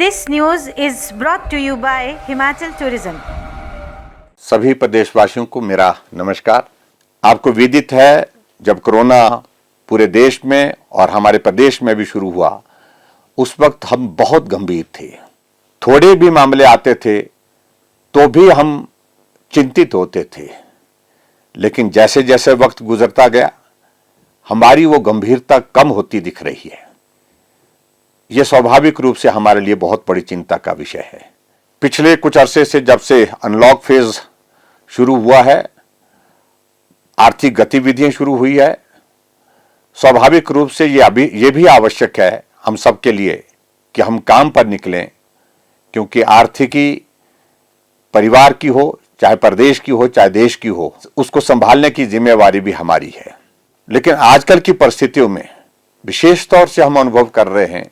This news is brought to you by Himachal Tourism. सभी प्रदेशवासियों को मेरा नमस्कार। आपको विदित है, जब कोरोना पूरे देश में और हमारे प्रदेश में भी शुरू हुआ, उस वक्त हम बहुत गंभीर थे। थोड़े भी मामले आते थे तो भी हम चिंतित होते थे, लेकिन जैसे जैसे वक्त गुजरता गया हमारी वो गंभीरता कम होती दिख रही है। यह स्वाभाविक रूप से हमारे लिए बहुत बड़ी चिंता का विषय है। पिछले कुछ अरसे से, जब से अनलॉक फेज शुरू हुआ है, आर्थिक गतिविधियां शुरू हुई है, स्वाभाविक रूप से ये भी आवश्यक है हम सबके लिए कि हम काम पर निकलें, क्योंकि आर्थिकी परिवार की हो, चाहे प्रदेश की हो, चाहे देश की हो, उसको संभालने की जिम्मेवारी भी हमारी है। लेकिन आजकल की परिस्थितियों में विशेष तौर से हम अनुभव कर रहे हैं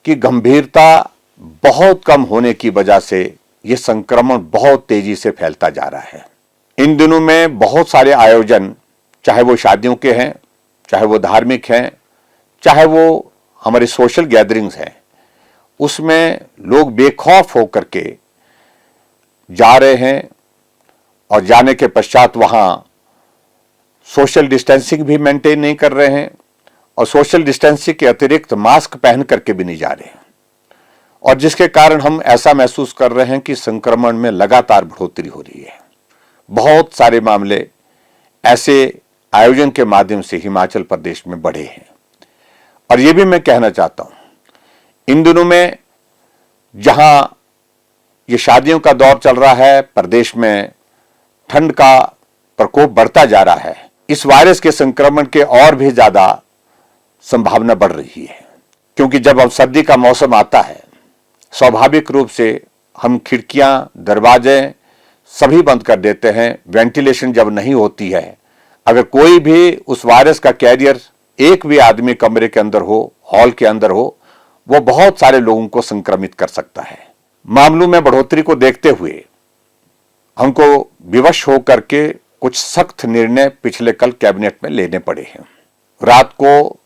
कि गंभीरता बहुत कम होने की वजह से यह संक्रमण बहुत तेजी से फैलता जा रहा है। इन दिनों में बहुत सारे आयोजन, चाहे वो शादियों के हैं, चाहे वो धार्मिक हैं, चाहे वो हमारे सोशल गैदरिंग्स हैं, उसमें लोग बेखौफ होकर के जा रहे हैं और जाने के पश्चात वहां सोशल डिस्टेंसिंग भी मेंटेन नहीं कर रहे हैं और सोशल डिस्टेंसिंग के अतिरिक्त मास्क पहन करके भी नहीं जा रहे हैं, और जिसके कारण हम ऐसा महसूस कर रहे हैं कि संक्रमण में लगातार बढ़ोतरी हो रही है। बहुत सारे मामले ऐसे आयोजन के माध्यम से हिमाचल प्रदेश में बढ़े हैं। और यह भी मैं कहना चाहता हूं, इन दिनों में जहां ये शादियों का दौर चल रहा है, प्रदेश में ठंड का प्रकोप बढ़ता जा रहा है, इस वायरस के संक्रमण के और भी ज्यादा संभावना बढ़ रही है। क्योंकि जब अब सर्दी का मौसम आता है, स्वाभाविक रूप से हम खिड़कियां, दरवाजे सभी बंद कर देते हैं। वेंटिलेशन जब नहीं होती है, अगर कोई भी उस वायरस का कैरियर एक भी आदमी कमरे के अंदर हो, हॉल के अंदर हो, वो बहुत सारे लोगों को संक्रमित कर सकता है। मामलों में बढ़ोतरी को देखते हुए हमको विवश होकर के कुछ सख्त निर्णय पिछले कल कैबिनेट में लेने पड़े हैं। रात को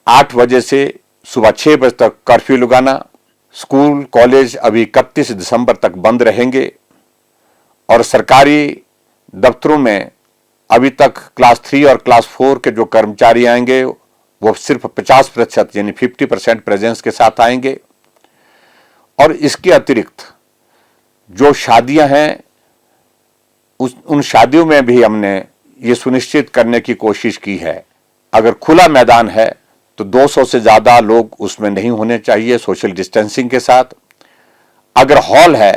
8 बजे से सुबह 6 बजे तक कर्फ्यू लगाना, स्कूल कॉलेज अभी 31 दिसंबर तक बंद रहेंगे, और सरकारी दफ्तरों में अभी तक क्लास 3 और क्लास 4 के जो कर्मचारी आएंगे वो सिर्फ 50% यानी 50% प्रेजेंस के साथ आएंगे। और इसके अतिरिक्त जो शादियां हैं, उन शादियों में भी हमने ये सुनिश्चित करने की कोशिश की है, अगर खुला मैदान है तो 200 से ज्यादा लोग उसमें नहीं होने चाहिए सोशल डिस्टेंसिंग के साथ। अगर हॉल है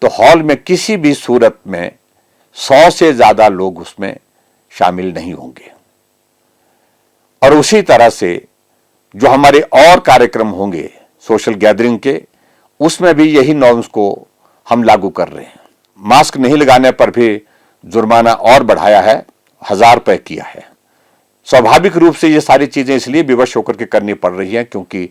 तो हॉल में किसी भी सूरत में 100 से ज्यादा लोग उसमें शामिल नहीं होंगे। और उसी तरह से जो हमारे और कार्यक्रम होंगे सोशल गैदरिंग के, उसमें भी यही नॉर्म्स को हम लागू कर रहे हैं। मास्क नहीं लगाने पर भी जुर्माना और बढ़ाया है, 1000 रुपए किया है। स्वाभाविक रूप से ये सारी चीजें इसलिए विवश होकर के करनी पड़ रही हैं, क्योंकि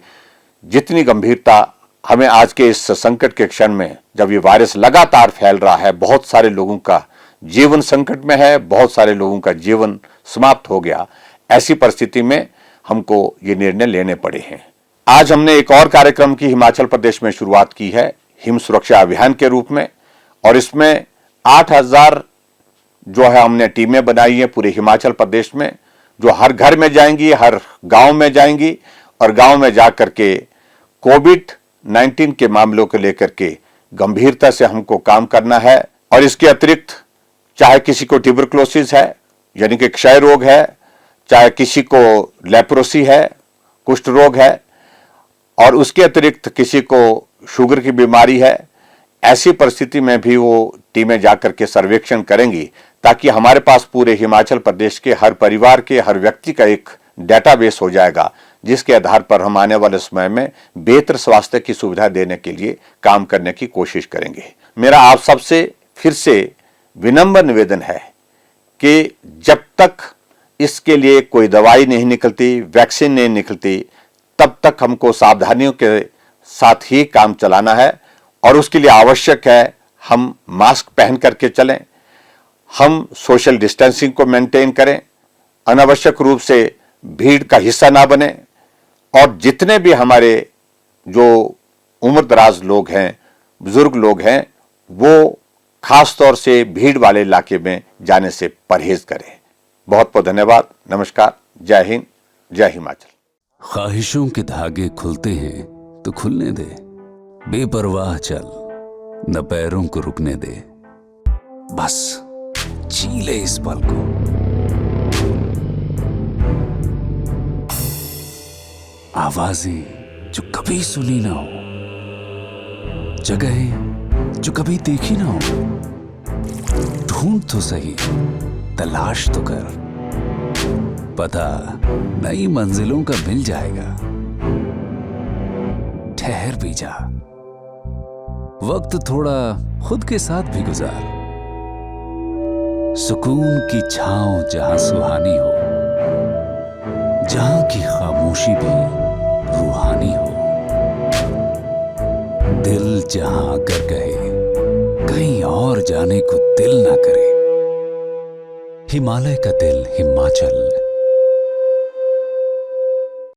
जितनी गंभीरता हमें आज के इस संकट के क्षण में, जब ये वायरस लगातार फैल रहा है, बहुत सारे लोगों का जीवन संकट में है, बहुत सारे लोगों का जीवन समाप्त हो गया, ऐसी परिस्थिति में हमको ये निर्णय लेने पड़े हैं। आज हमने एक और कार्यक्रम की हिमाचल प्रदेश में शुरुआत की है, हिम सुरक्षा अभियान के रूप में, और इसमें 8000 जो है हमने टीमें बनाई हैं पूरे हिमाचल प्रदेश में, जो हर घर में जाएंगी, हर गांव में जाएंगी, और गांव में जाकर के कोविड-19 के मामलों को लेकर के गंभीरता से हमको काम करना है। और इसके अतिरिक्त चाहे किसी को ट्यूबरकुलोसिस है यानी कि क्षय रोग है, चाहे किसी को लेप्रोसी है, कुष्ठ रोग है, और उसके अतिरिक्त किसी को शुगर की बीमारी है, ऐसी परिस्थिति में भी वो टीमें जाकर के सर्वेक्षण करेंगी, ताकि हमारे पास पूरे हिमाचल प्रदेश के हर परिवार के, हर व्यक्ति का एक डेटाबेस हो जाएगा, जिसके आधार पर हम आने वाले समय में बेहतर स्वास्थ्य की सुविधा देने के लिए काम करने की कोशिश करेंगे। मेरा आप सबसे फिर से विनम्र निवेदन है कि जब तक इसके लिए कोई दवाई नहीं निकलती, वैक्सीन नहीं निकलती, तब तक हमको सावधानियों के साथ ही काम चलाना है। और उसके लिए आवश्यक है हम मास्क पहन करके चलें, हम सोशल डिस्टेंसिंग को मेंटेन करें, अनावश्यक रूप से भीड़ का हिस्सा ना बने, और जितने भी हमारे जो उम्र दराज लोग हैं, बुजुर्ग लोग हैं, वो खास तौर से भीड़ वाले इलाके में जाने से परहेज करें। बहुत बहुत धन्यवाद। नमस्कार। जय हिंद, जय हिमाचल। ख्वाहिशों के धागे खुलते हैं तो खुलने दे, बेपरवाह चल, न पैरों को रुकने दे, बस जी ले इस पल को। आवाजें जो कभी सुनी ना हो, जगहें जो कभी देखी ना हो, ढूंढ तो सही, तलाश तो कर, पता नई मंजिलों का मिल जाएगा। ठहर भी जा, वक्त थोड़ा खुद के साथ भी गुजार, सुकून की छांव जहां सुहानी हो, जहां की खामोशी भी रूहानी हो, दिल जहां आकर कहे कहीं और जाने को दिल ना करे। हिमालय का दिल हिमाचल